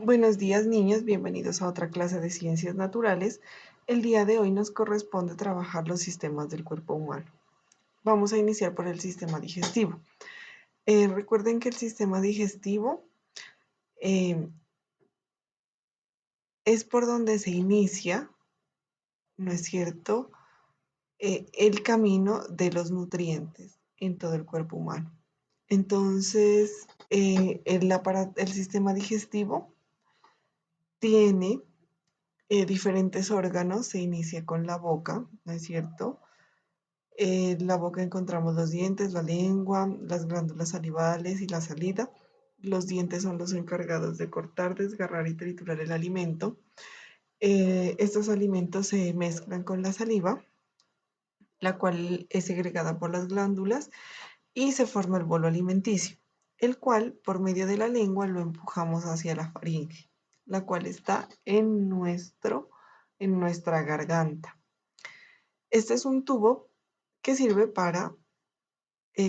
Buenos días, niños, bienvenidos a otra clase de ciencias naturales. El día de hoy nos corresponde trabajar los sistemas del cuerpo humano. Vamos a iniciar por el sistema digestivo. Recuerden que el sistema digestivo es por donde se inicia, ¿no es cierto?, el camino de los nutrientes en todo el cuerpo humano. Entonces, el sistema digestivo tiene diferentes órganos. Se inicia con la boca, ¿no es cierto? En la boca encontramos los dientes, la lengua, las glándulas salivales y la salida. Los dientes son los encargados de cortar, desgarrar y triturar el alimento. Estos alimentos se mezclan con la saliva, la cual es segregada por las glándulas y se forma el bolo alimenticio, el cual por medio de la lengua lo empujamos hacia la faringe, la cual está en nuestra garganta. Este es un tubo que sirve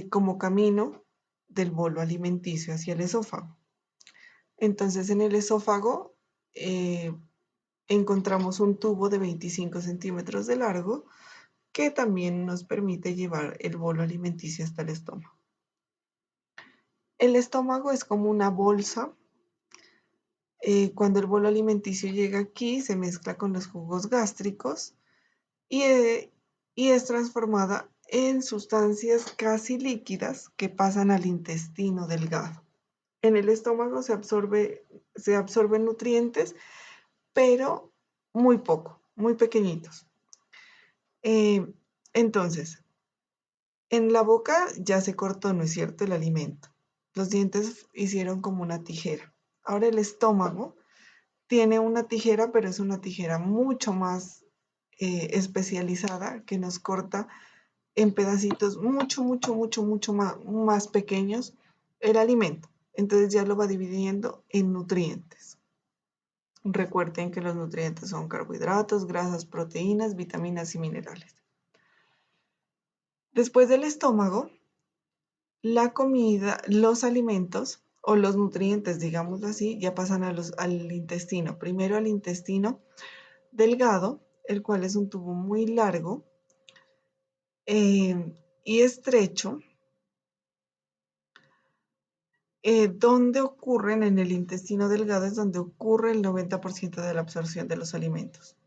como camino del bolo alimenticio hacia el esófago. Entonces, en el esófago encontramos un tubo de 25 centímetros de largo que también nos permite llevar el bolo alimenticio hasta el estómago. El estómago es como una bolsa. Cuando el bolo alimenticio llega aquí, se mezcla con los jugos gástricos y es transformada en sustancias casi líquidas que pasan al intestino delgado. En el estómago se absorben nutrientes, pero muy poco, muy pequeñitos. Entonces, en la boca ya se cortó, ¿no es cierto?, el alimento. Los dientes hicieron como una tijera. Ahora el estómago tiene una tijera, pero es una tijera mucho más especializada que nos corta en pedacitos mucho más pequeños el alimento. Entonces ya lo va dividiendo en nutrientes. Recuerden que los nutrientes son carbohidratos, grasas, proteínas, vitaminas y minerales. Después del estómago, la comida, los alimentos o los nutrientes, digámoslo así, ya pasan al intestino. Primero al intestino delgado, el cual es un tubo muy largo y estrecho, donde ocurren en el intestino delgado es donde ocurre el 90% de la absorción de los alimentos.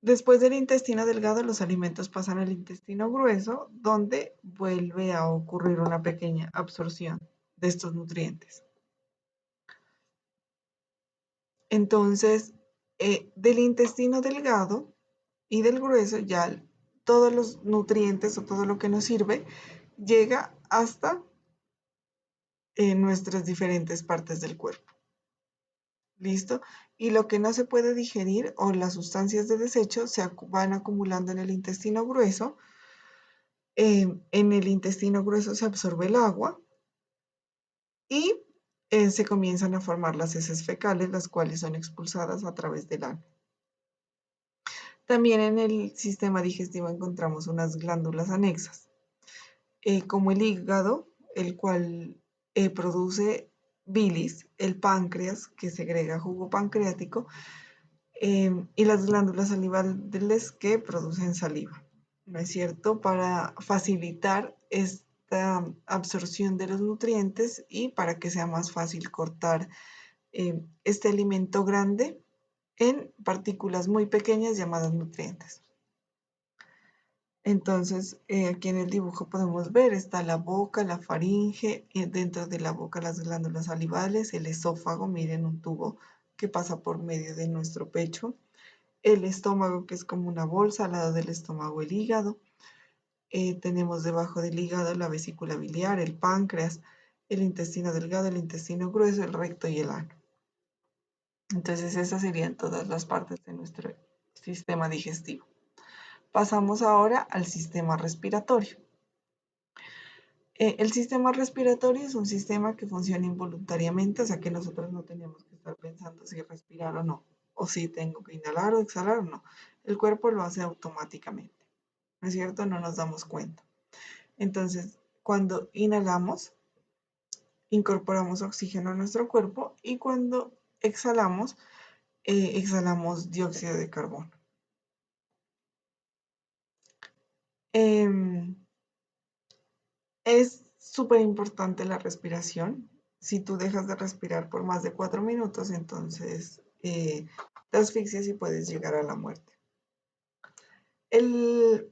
Después del intestino delgado, los alimentos pasan al intestino grueso, donde vuelve a ocurrir una pequeña absorción de estos nutrientes. Entonces, del intestino delgado y del grueso, ya todos los nutrientes o todo lo que nos sirve llega hasta nuestras diferentes partes del cuerpo. ¿Listo? Y lo que no se puede digerir o las sustancias de desecho se van acumulando en el intestino grueso. En el intestino grueso se absorbe el agua y se comienzan a formar las heces fecales, las cuales son expulsadas a través del ano. También en el sistema digestivo encontramos unas glándulas anexas, como el hígado, el cual produce bilis, el páncreas, que segrega jugo pancreático, y las glándulas salivales que producen saliva, ¿no es cierto?, para facilitar esta absorción de los nutrientes y para que sea más fácil cortar este alimento grande en partículas muy pequeñas llamadas nutrientes. Entonces, aquí en el dibujo podemos ver, está la boca, la faringe, dentro de la boca las glándulas salivales, el esófago, miren un tubo que pasa por medio de nuestro pecho, el estómago que es como una bolsa, al lado del estómago el hígado, tenemos debajo del hígado la vesícula biliar, el páncreas, el intestino delgado, el intestino grueso, el recto y el ano. Entonces esas serían todas las partes de nuestro sistema digestivo. Pasamos ahora al sistema respiratorio. El sistema respiratorio es un sistema que funciona involuntariamente, o sea que nosotros no tenemos que estar pensando si respirar o no, o si tengo que inhalar o exhalar o no. El cuerpo lo hace automáticamente, ¿no es cierto? No nos damos cuenta. Entonces, cuando inhalamos incorporamos oxígeno a nuestro cuerpo y cuando exhalamos, exhalamos dióxido de carbono. Es súper importante la respiración. Si tú dejas de respirar por más de 4 minutos, entonces te asfixias y puedes llegar a la muerte. El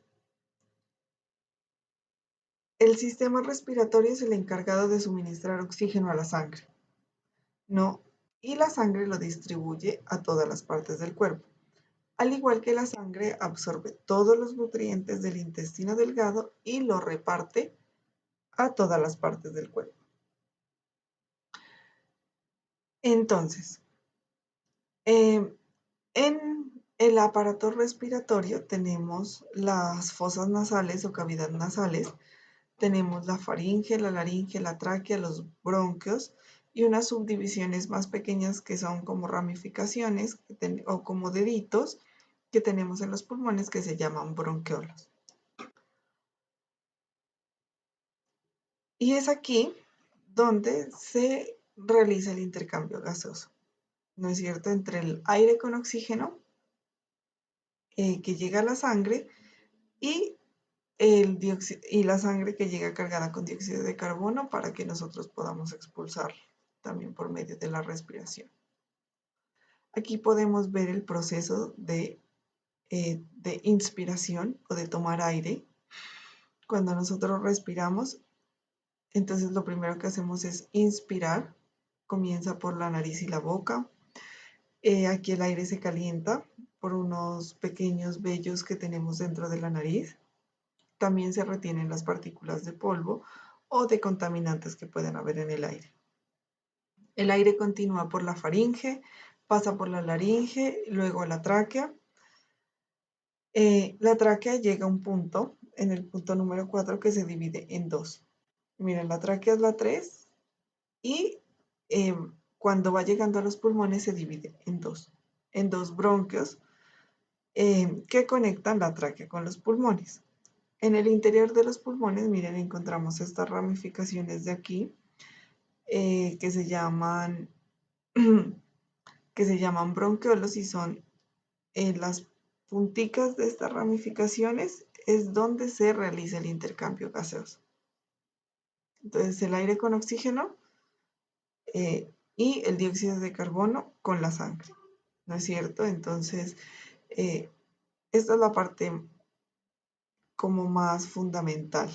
sistema respiratorio es el encargado de suministrar oxígeno a la sangre, ¿no? Y la sangre lo distribuye a todas las partes del cuerpo. Al igual que la sangre absorbe todos los nutrientes del intestino delgado y lo reparte a todas las partes del cuerpo. Entonces, en el aparato respiratorio tenemos las fosas nasales o cavidades nasales, tenemos la faringe, la laringe, la tráquea, los bronquios y unas subdivisiones más pequeñas que son como ramificaciones o como deditos que tenemos en los pulmones que se llaman bronquiolos. Y es aquí donde se realiza el intercambio gaseoso, ¿no es cierto?, entre el aire con oxígeno que llega a la sangre y, y la sangre que llega cargada con dióxido de carbono para que nosotros podamos expulsar también por medio de la respiración. Aquí podemos ver el proceso de inspiración o de tomar aire. Cuando nosotros respiramos, entonces lo primero que hacemos es inspirar. Comienza por la nariz y la boca. Aquí el aire se calienta por unos pequeños vellos que tenemos dentro de la nariz. También se retienen las partículas de polvo o de contaminantes que pueden haber en el aire. El aire continúa por la faringe, pasa por la laringe, luego a la tráquea. La tráquea llega a un punto, en el punto número 4, que se divide en dos. Miren, la tráquea es la 3 y cuando va llegando a los pulmones se divide en dos bronquios que conectan la tráquea con los pulmones. En el interior de los pulmones, miren, encontramos estas ramificaciones de aquí que se llaman bronquiolos y son las punticas de estas ramificaciones es donde se realiza el intercambio gaseoso. Entonces el aire con oxígeno y el dióxido de carbono con la sangre, ¿no es cierto? Entonces esta es la parte como más fundamental.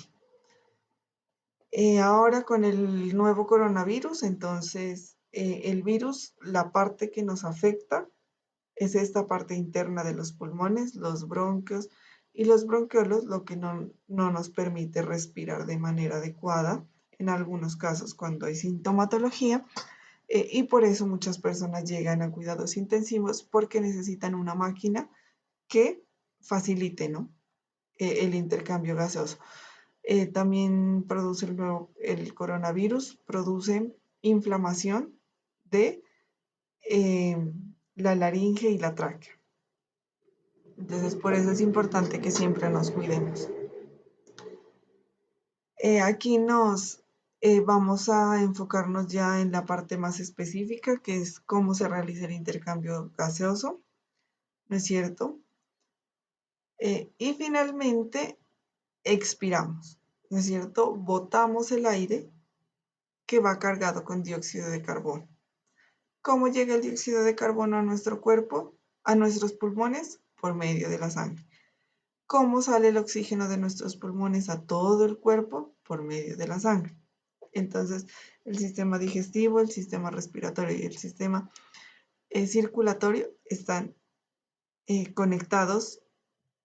Ahora con el nuevo coronavirus, entonces el virus, la parte que nos afecta es esta parte interna de los pulmones, los bronquios y los bronquiolos, lo que no nos permite respirar de manera adecuada en algunos casos cuando hay sintomatología y por eso muchas personas llegan a cuidados intensivos porque necesitan una máquina que facilite, ¿no?, el intercambio gaseoso. También produce el coronavirus, produce inflamación de la laringe y la tráquea. Entonces, por eso es importante que siempre nos cuidemos. Aquí vamos a enfocarnos ya en la parte más específica, que es cómo se realiza el intercambio gaseoso, ¿no es cierto? Y finalmente, expiramos, ¿no es cierto? Botamos el aire que va cargado con dióxido de carbono. ¿Cómo llega el dióxido de carbono a nuestro cuerpo, a nuestros pulmones? Por medio de la sangre. ¿Cómo sale el oxígeno de nuestros pulmones a todo el cuerpo? Por medio de la sangre. Entonces, el sistema digestivo, el sistema respiratorio y el sistema circulatorio están conectados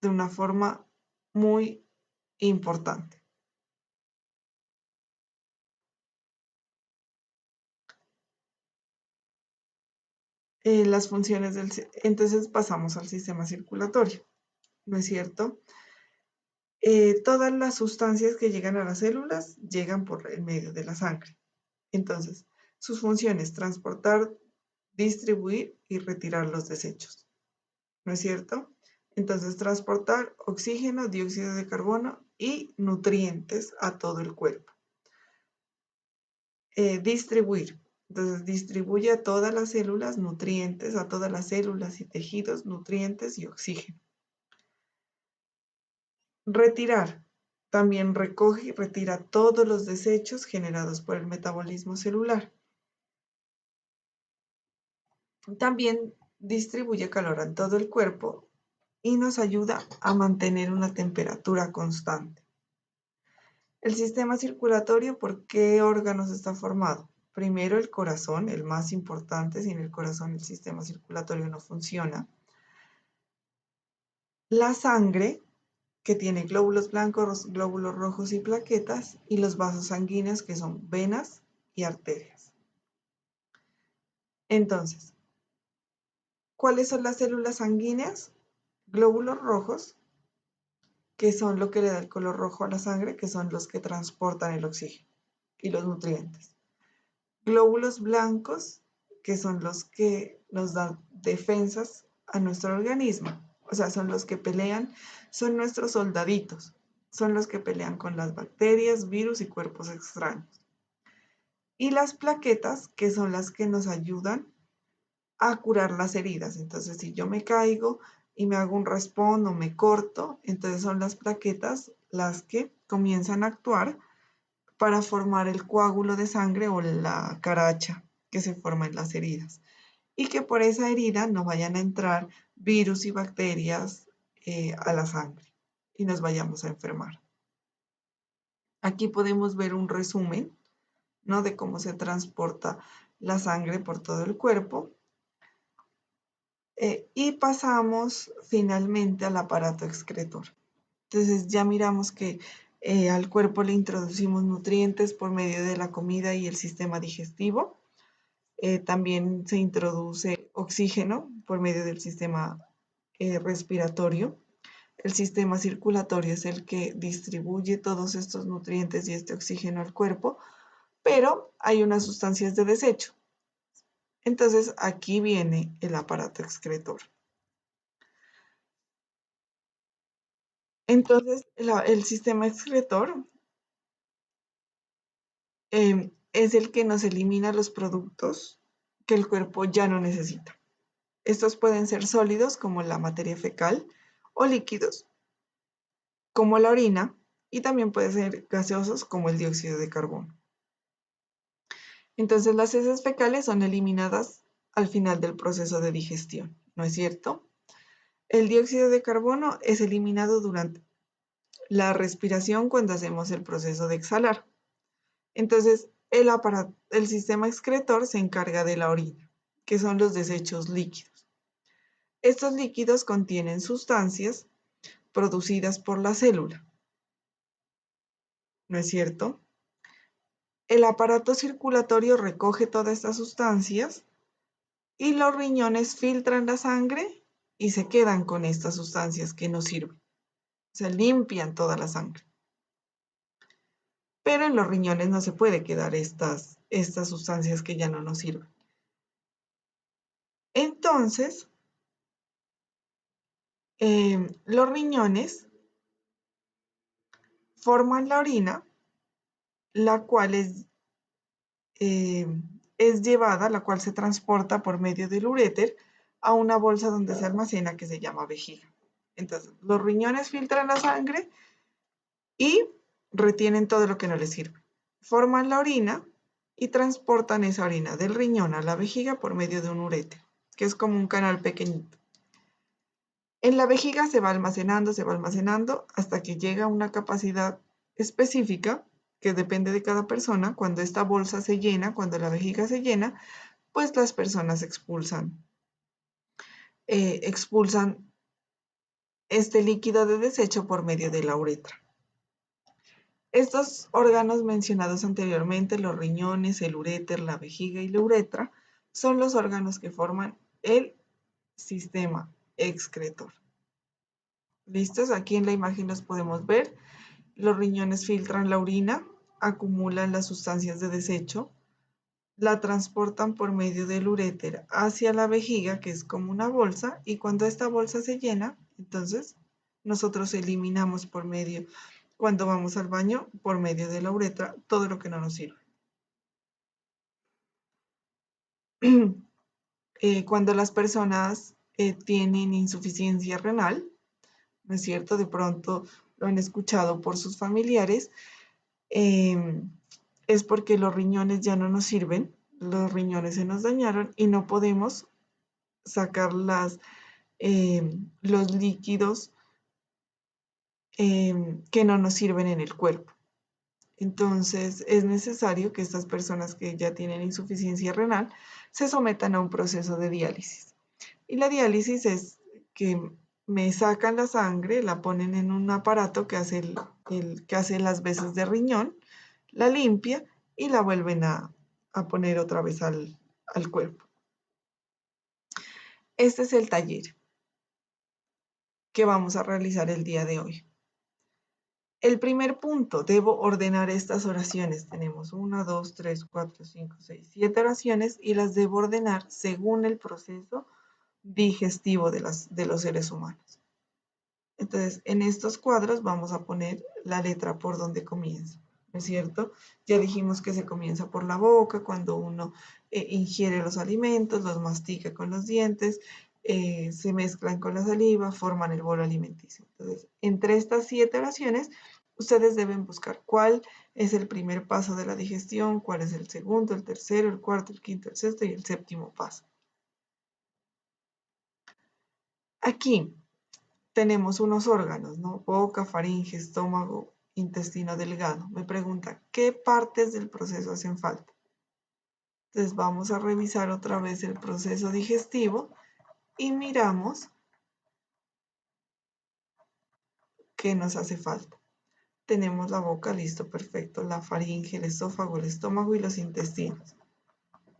de una forma muy importante. Las funciones entonces pasamos al sistema circulatorio, ¿no es cierto? Todas las sustancias que llegan a las células llegan por el medio de la sangre. Entonces, sus funciones: transportar, distribuir y retirar los desechos, ¿no es cierto? Entonces, transportar oxígeno, dióxido de carbono y nutrientes a todo el cuerpo. Distribuir. Entonces distribuye a todas las células nutrientes, a todas las células y tejidos nutrientes y oxígeno. Retirar. También recoge y retira todos los desechos generados por el metabolismo celular. También distribuye calor a todo el cuerpo y nos ayuda a mantener una temperatura constante. El sistema circulatorio, ¿por qué órganos está formado? Primero el corazón, el más importante. Sin el corazón el sistema circulatorio no funciona. La sangre, que tiene glóbulos blancos, glóbulos rojos y plaquetas, y los vasos sanguíneos, que son venas y arterias. Entonces, ¿cuáles son las células sanguíneas? Glóbulos rojos, que son lo que le da el color rojo a la sangre, que son los que transportan el oxígeno y los nutrientes. Glóbulos blancos, que son los que nos dan defensas a nuestro organismo. O sea, son los que pelean, son nuestros soldaditos, son los que pelean con las bacterias, virus y cuerpos extraños. Y las plaquetas, que son las que nos ayudan a curar las heridas. Entonces, si yo me caigo y me hago un raspón o me corto, entonces son las plaquetas las que comienzan a actuar para formar el coágulo de sangre o la caracha que se forma en las heridas. Y que por esa herida no vayan a entrar virus y bacterias a la sangre y nos vayamos a enfermar. Aquí podemos ver un resumen, ¿no?, de cómo se transporta la sangre por todo el cuerpo. Y pasamos finalmente al aparato excretor. Entonces ya miramos que al cuerpo le introducimos nutrientes por medio de la comida y el sistema digestivo. También se introduce oxígeno por medio del sistema respiratorio. El sistema circulatorio es el que distribuye todos estos nutrientes y este oxígeno al cuerpo, pero hay unas sustancias de desecho. Entonces aquí viene el aparato excretor. Entonces el sistema excretor es el que nos elimina los productos que el cuerpo ya no necesita. Estos pueden ser sólidos, como la materia fecal, o líquidos, como la orina, y también pueden ser gaseosos, como el dióxido de carbono. Entonces las heces fecales son eliminadas al final del proceso de digestión, ¿no es cierto? El dióxido de carbono es eliminado durante la respiración cuando hacemos el proceso de exhalar. Entonces el sistema excretor se encarga de la orina, que son los desechos líquidos. Estos líquidos contienen sustancias producidas por la célula, ¿no es cierto? El aparato circulatorio recoge todas estas sustancias y los riñones filtran la sangre y se quedan con estas sustancias que no sirven. O sea, limpian toda la sangre. Pero en los riñones no se puede quedar estas sustancias que ya no nos sirven. Entonces, los riñones forman la orina, la cual es llevada, la cual se transporta por medio del uréter a una bolsa donde se almacena, que se llama vejiga. Entonces, los riñones filtran la sangre y retienen todo lo que no les sirve. Forman la orina y transportan esa orina del riñón a la vejiga por medio de un uréter, que es como un canal pequeñito. En la vejiga se va almacenando hasta que llega a una capacidad específica que depende de cada persona. Cuando esta bolsa se llena, cuando la vejiga se llena, pues las personas expulsan este líquido de desecho por medio de la uretra. Estos órganos mencionados anteriormente, los riñones, el uréter, la vejiga y la uretra, son los órganos que forman el sistema excretor. ¿Listos? Aquí en la imagen los podemos ver. Los riñones filtran la orina, acumulan las sustancias de desecho, la transportan por medio del uréter hacia la vejiga, que es como una bolsa, y cuando esta bolsa se llena, entonces nosotros eliminamos cuando vamos al baño, por medio de la uretra, todo lo que no nos sirve. cuando las personas tienen insuficiencia renal, ¿no es cierto? De pronto lo han escuchado por sus familiares, es porque los riñones ya no nos sirven, los riñones se nos dañaron y no podemos sacar los líquidos que no nos sirven en el cuerpo. Entonces es necesario que estas personas que ya tienen insuficiencia renal se sometan a un proceso de diálisis. Y la diálisis es que me sacan la sangre, la ponen en un aparato que hace, que hace las veces de riñón, la limpia y la vuelven a poner otra vez al cuerpo. Este es el taller que vamos a realizar el día de hoy. El primer punto, debo ordenar estas oraciones. Tenemos 1, 2, 3, 4, 5, 6, 7 oraciones y las debo ordenar según el proceso digestivo de los seres humanos. Entonces, en estos cuadros vamos a poner la letra por donde comienza, ¿no es cierto? Ya dijimos que se comienza por la boca, cuando uno ingiere los alimentos, los mastica con los dientes, se mezclan con la saliva, forman el bolo alimenticio. Entonces, entre estas 7 oraciones, ustedes deben buscar cuál es el primer paso de la digestión, cuál es el segundo, el tercero, el cuarto, el quinto, el sexto y el séptimo paso. Aquí tenemos unos órganos, ¿no? Boca, faringe, estómago, intestino delgado. Me pregunta, ¿qué partes del proceso hacen falta? Entonces vamos a revisar otra vez el proceso digestivo y miramos qué nos hace falta. Tenemos la boca, listo, perfecto, la faringe, el esófago, el estómago y los intestinos.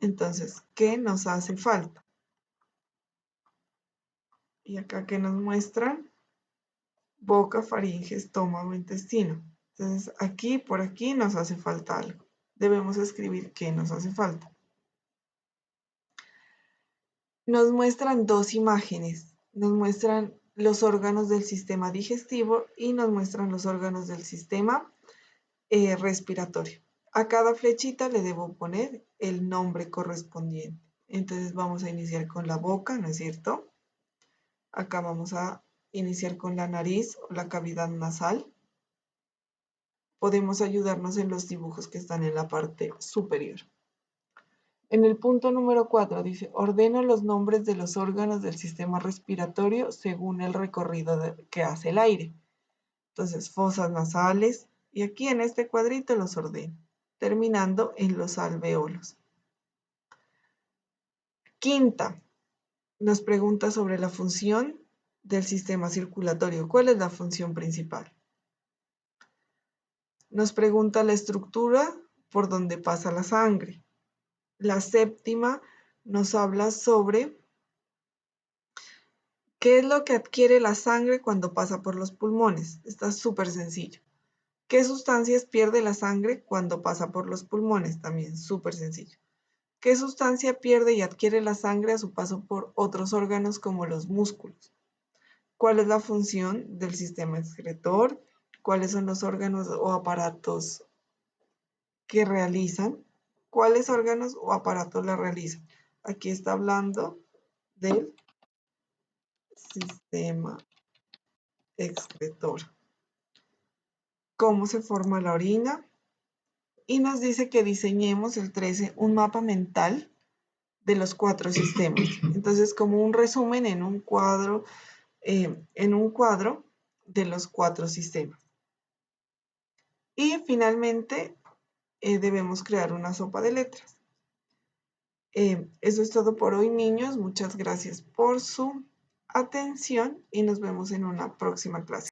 Entonces, ¿qué nos hace falta? Y acá que nos muestran boca, faringe, estómago, intestino. Entonces, aquí, por aquí nos hace falta algo. Debemos escribir qué nos hace falta. Nos muestran dos imágenes. Nos muestran los órganos del sistema digestivo y nos muestran los órganos del sistema respiratorio. A cada flechita le debo poner el nombre correspondiente. Entonces vamos a iniciar con la boca, ¿no es cierto? Acá vamos a iniciar con la nariz o la cavidad nasal. Podemos ayudarnos en los dibujos que están en la parte superior. En el punto número 4 dice, ordeno los nombres de los órganos del sistema respiratorio según el recorrido que hace el aire. Entonces, fosas nasales, y aquí en este cuadrito los ordeno, terminando en los alveolos. Quinta, nos pregunta sobre la función del sistema circulatorio. ¿Cuál es la función principal? Nos pregunta la estructura por donde pasa la sangre. La séptima nos habla sobre qué es lo que adquiere la sangre cuando pasa por los pulmones. Está súper sencillo. ¿Qué sustancias pierde la sangre cuando pasa por los pulmones? También súper sencillo. ¿Qué sustancia pierde y adquiere la sangre a su paso por otros órganos como los músculos? ¿Cuál es la función del sistema excretor? ¿Cuáles son los órganos o aparatos que realizan? ¿Cuáles órganos o aparatos la realizan? Aquí está hablando del sistema excretor. ¿Cómo se forma la orina? Y nos dice que diseñemos el 13 un mapa mental de los 4 sistemas. Entonces, como un resumen en un cuadro de los 4 sistemas. Y finalmente debemos crear una sopa de letras. Eso es todo por hoy, niños. Muchas gracias por su atención y nos vemos en una próxima clase.